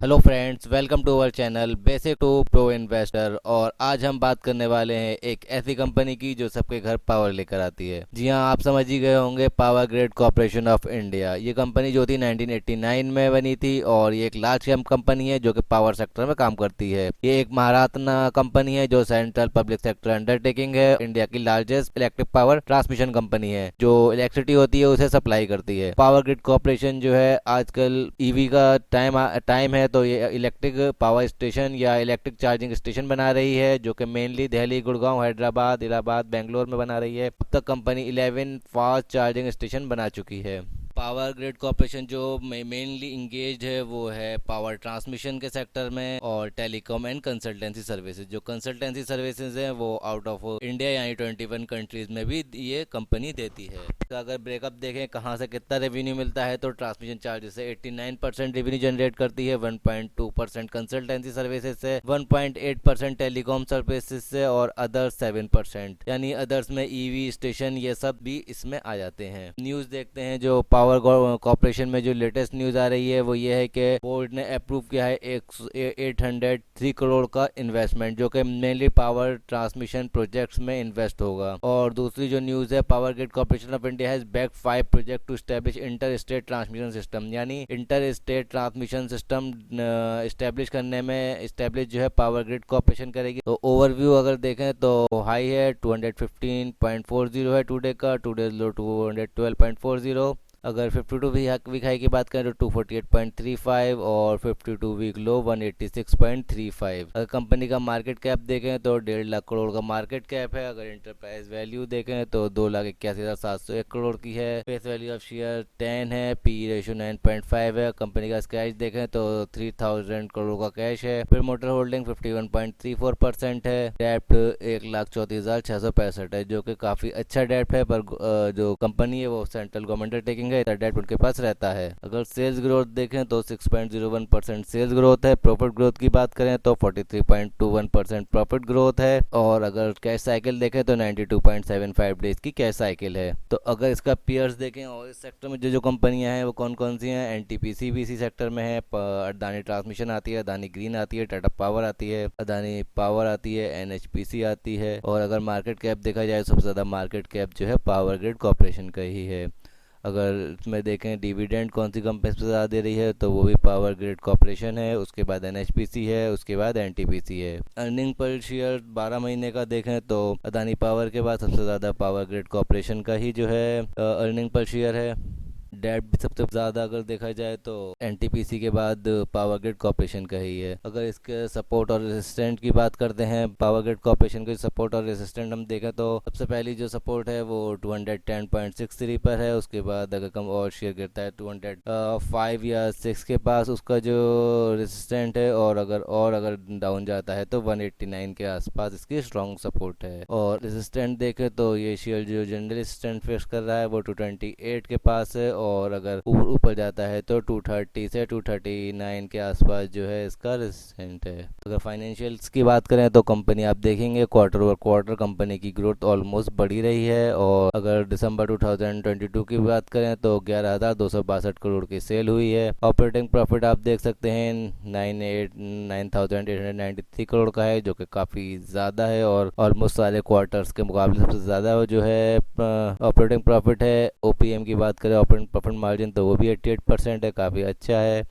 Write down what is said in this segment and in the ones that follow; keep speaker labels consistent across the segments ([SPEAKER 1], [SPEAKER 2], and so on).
[SPEAKER 1] Hello friends, welcome to our channel basic to pro investor. और आज हम बात करने वाले हैं एक ऐसी कंपनी की जो सबके घर पावर लेकर आती है। जी हाँ, आप समझ ही गए होंगे, power grid corporation of India. ये कंपनी जो थी 1989 में बनी थी और ये एक लार्ज कैप कंपनी है जो कि पावर सेक्टर में काम करती है। ये एक महारत्न कंपनी है जो सेंट्रल पब्लिक सेक्टर अंडरटेकिंग है। इंडिया की largest electric power transmission company है जो इलेक्ट्रिसिटी होती है उसे सप्लाई करती है। पावर ग्रिड कॉर्पोरेशन जो है आजकल ईवी का टाइम है, तो ये इलेक्ट्रिक पावर स्टेशन या इलेक्ट्रिक चार्जिंग स्टेशन बना रही है जो कि मेनली दिल्ली, गुड़गांव, हैदराबाद, इलाहाबाद, बेंगलोर में बना रही है। अब तक कंपनी 11 फास्ट चार्जिंग स्टेशन बना चुकी है। पावर ग्रिड कॉर्पोरेशन जो मेनली इंगेज है वो है पावर ट्रांसमिशन के सेक्टर में और टेलीकॉम एंड कंसल्टेंसी सर्विसेज। जो कंसल्टेंसी सर्विसेज हैं वो आउट ऑफ इंडिया यानी 21 कंट्रीज में भी ये कंपनी देती है। तो अगर ब्रेकअप देखें कहाँ से कितना रेवेन्यू मिलता है, तो ट्रांसमिशन चार्जेस से 89% रेवेन्यू जनरेट करती है, 1.2% कंसल्टेंसी सर्विसेज से, 1.8% टेलीकॉम सर्विसेज से और अदर्स 7%। यानी अदर्स में ईवी स्टेशन ये सब भी इसमें आ जाते हैं। न्यूज़ देखते हैं जो पावर कॉर्पोरेशन में जो लेटेस्ट न्यूज़ आ रही है वो ये है कि बोर्ड ने अप्रूव किया है 803 करोड़ का इन्वेस्टमेंट जो कि मेनली पावर ट्रांसमिशन प्रोजेक्ट्स में इन्वेस्ट होगा। और दूसरी जो न्यूज़ है, power grid corporation of India has back 5 project to establish inter state transmission system. यानी inter state transmission system establish करने में स्टैब्लिश जो है पावर ग्रिड कॉर्पोरेशन करेगी। तो ओवरव्यू अगर देखें तो हाई है 215.40 है टुडे का, टुडे लो 212.40। अगर 52 वीक हाई की बात करें तो 248.35 और 52 वीक लो 186.35। अगर कंपनी का मार्केट कैप देखें तो 1.5 लाख करोड़ का मार्केट कैप है। अगर इंटरप्राइज वैल्यू देखें तो 2,81,701 करोड़ की है। फेस वैल्यू ऑफ शेयर 10 है। पी रेशियो 9.5 है। कंपनी का कैश देखें तो 3,000 करोड़ का कैश है। प्रमोटर होल्डिंग 51.34% है। डेप्ट 1,34,665 है जो कि काफी अच्छा डेप्ट है, पर जो कंपनी है वो सेंट्रल गवर्नमेंट टेकिंग है, डेट उनके पास रहता है। अगर सेल्स ग्रोथ देखें तो 6.01% सेल्स ग्रोथ है। प्रॉफिट ग्रोथ की बात करें तो 43.21% प्रॉफिट ग्रोथ है। और अगर कैश साइकिल देखें तो 92.75 डेज की कैश साइकिल है। तो अगर इसका पीयर्स देखें और इस सेक्टर में जो कंपनियां हैं वो कौन कौन सी हैं, एनटीपीसी भी इसी सेक्टर में है, अडानी ट्रांसमिशन आती है, अडानी ग्रीन आती है, टाटा पावर आती है, अडानी पावर आती है, एनएचपीसी आती है। और अगर मार्केट कैप देखा जाए सबसे ज़्यादा मार्केट कैप जो है पावर ग्रिड कॉर्पोरेशन का ही है। अगर इसमें देखें डिविडेंड कौन सी कंपनी सबसे ज़्यादा दे रही है तो वो भी पावर ग्रिड कॉर्पोरेशन है, उसके बाद एनएचपीसी है, उसके बाद एनटीपीसी है। अर्निंग पर शेयर 12 महीने का देखें तो अदानी पावर के बाद सबसे ज़्यादा पावर ग्रिड कॉर्पोरेशन का ही जो है अर्निंग पर शेयर है। डेट भी सबसे ज़्यादा अगर देखा जाए तो एनटीपीसी के बाद पावर ग्रिड कॉर्पोरेशन का ही है। अगर इसके सपोर्ट और रेसिस्टेंट की बात करते हैं, पावर ग्रिड कॉर्पोरेशन के सपोर्ट और रेसिस्टेंट हम देखें तो सबसे पहली जो सपोर्ट है वो 210.63 पर है। उसके बाद अगर कम और शेयर गिरता है 205 या 6 के पास उसका जो रेसिस्टेंट है, और अगर डाउन जाता है तो 189 के आसपास इसकी स्ट्रॉन्ग सपोर्ट है। और रेसिस्टेंट देखें तो ये शेयर जो जनरल रेसिस्टेंट फेस कर रहा है वो 228 के पास है। और अगर ऊपर जाता है तो 230 से 239 के आसपास जो है इसका रेजिस्टेंट है। अगर फाइनेंशियल्स की बात करें तो कंपनी आप देखेंगे क्वार्टर ओवर क्वार्टर कंपनी की ग्रोथ ऑलमोस्ट बढ़ी रही है। और अगर दिसंबर 2022 की बात करें तो 11,262 करोड़ की सेल हुई है। ऑपरेटिंग प्रॉफिट आप देख सकते हैं 9,893 करोड़ का है जो कि काफ़ी ज़्यादा है और ऑलमोस्ट सारे क्वार्टर्स के मुकाबले सबसे ज़्यादा जो है ऑपरेटिंग प्रॉफिट है। ओपीएम की बात करें ऑपरेटिंग प्रॉफिट मार्जिन तो वो भी 88% है, काफ़ी अच्छा है।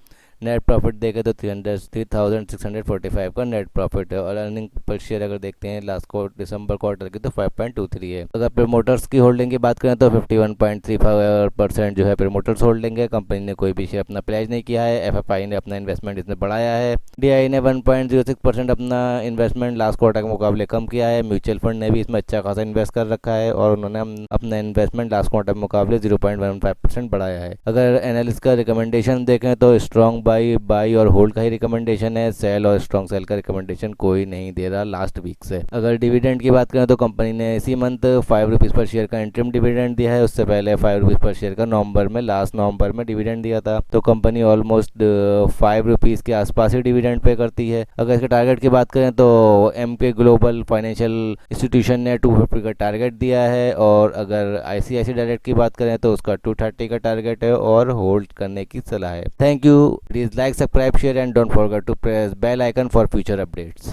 [SPEAKER 1] नेट प्रॉफिट देखें तो 3,645 का नेट प्रॉफिट है। और अर्निंग पर शेयर अगर देखते हैं लास्ट दिसंबर क्वार्टर की तो 5.23 है। अगर प्रमोटर्स की होल्डिंग की बात करें तो 51.35% जो है प्रमोटर्स होल्डिंग है। कंपनी ने कोई भी शेयर अपना प्लेज नहीं किया है। एफएफआई ने अपना इन्वेस्टमेंट इसमें बढ़ाया है। डीआई ने 1.06% अपना इन्वेस्टमेंट लास्ट क्वार्टर के मुकाबले कम किया है। म्यूचुअल फंड ने भी इसमें अच्छा खासा इन्वेस्ट कर रखा है और उन्होंने अपना इन्वेस्टमेंट लास्ट क्वार्टर के मुकाबले 0.15% बढ़ाया है। अगर एनालिस्ट का रिकमेंडेशन देखें तो स्ट्रॉन्ग बाई और होल्ड का ही रिकमेंडेशन है। सेल और स्ट्रॉन्ग सेल का रिकमेंडेशन कोई नहीं दे रहा लास्ट वीक से। अगर डिविडेंड की बात करें तो कंपनी ने इसी मंथ 5 रुपीज़ पर शेयर का इंटरिम डिविडेंड दिया है। उससे पहले 5 रुपीज़ पर शेयर का लास्ट नवंबर में डिविडेंड दिया था। तो कंपनी ऑलमोस्ट 5 रुपीज़ के आसपास ही डिविडेंड पे करती है। अगर इसके टारगेट की बात करें तो एमके ग्लोबल फाइनेंशियल इंस्टीट्यूशन ने 250 का टारगेट दिया है। और अगर आईसीआईसी डायरेक्ट की बात करें तो उसका 230 का टारगेट है और होल्ड करने की सलाह है। Thank you. Please like, subscribe, share and don't forget to press bell icon for future updates.